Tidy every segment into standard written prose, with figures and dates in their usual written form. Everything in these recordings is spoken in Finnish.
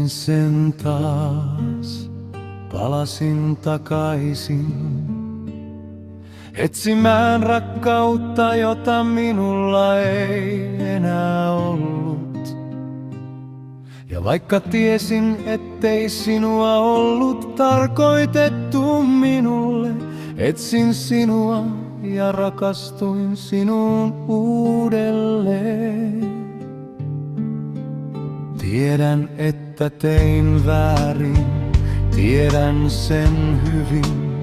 Löysin sen taas, palasin takaisin, etsimään rakkautta, jota minulla ei enää ollut. Ja vaikka tiesin, ettei sinua ollut tarkoitettu minulle, etsin sinua ja rakastuin sinuun uudelleen. Tiedän, että tein väärin, tiedän sen hyvin,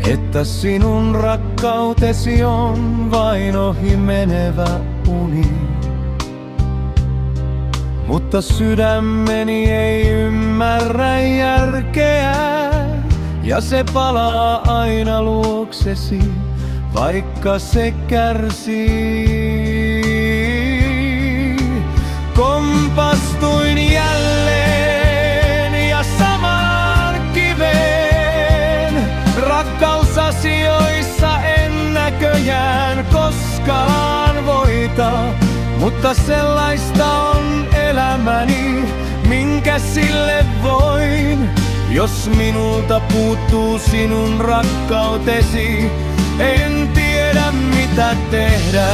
että sinun rakkautesi on vain ohi menevä uni. Mutta sydämeni ei ymmärrä järkeä, ja se palaa aina luoksesi, vaikka se kärsii. Kompastuin jälleen ja samaan kiveen, rakkausasioissa en näköjään koskaan voita. Mutta sellaista on elämäni, minkä sille voin. Jos minulta puuttuu sinun rakkautesi, en tiedä mitä tehdä.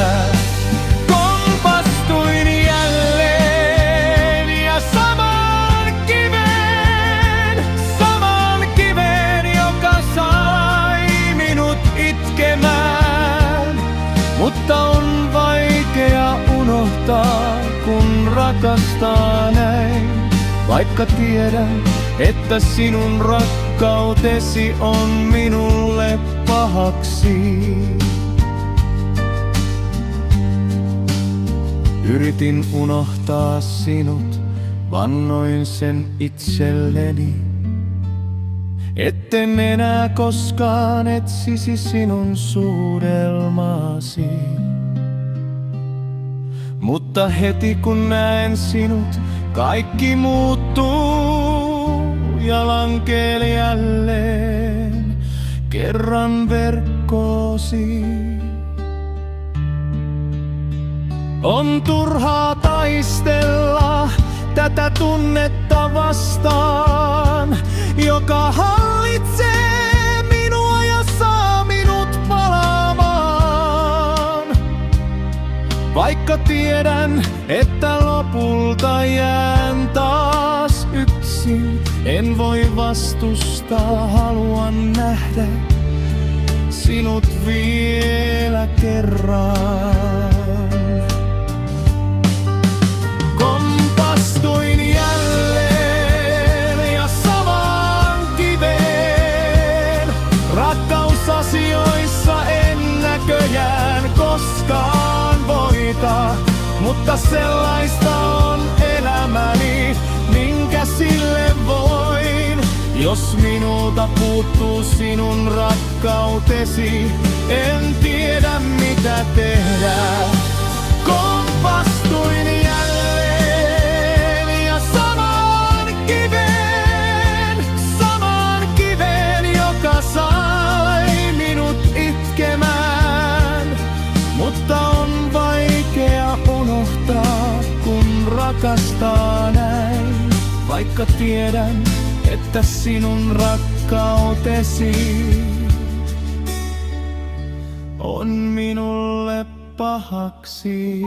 Kompastuin jälleen ja samaan kiveen, joka sai minut itkemään. Mutta on vaikea unohtaa, kun rakastaa näin, vaikka tiedän, että sinun rakkautesi on minulle pahaksi. Yritin unohtaa sinut, vannoin sen itselleni, etten enää koskaan etsisi sinun suudelmaasi. Mutta heti kun näen sinut, kaikki muuttuu ja lankeel jälleen kerran verkkoosi. On turhaa taistella tätä tunnetta vastaan, joka hallitsee minua ja saa minut palaamaan. Vaikka tiedän, että lopulta jään taas yksin, en voi vastustaa, haluan nähdä sinut vielä kerran. Kompastuin jälleen ja samaan kiveen, rakkausasioissa en näköjään koskaan voita. Mutta sellaista on elämäni, minkä sille voin. Jos minulta puuttuu sinun rakkautesi, en tiedä mitä tehdä. Kompastuin jälleen ja samaan kiveen, joka sai minut itkemään. Mutta on vaikea unohtaa, kun rakastaa näin, vaikka tiedän, että sinun rakkautesi on minulle pahaksi.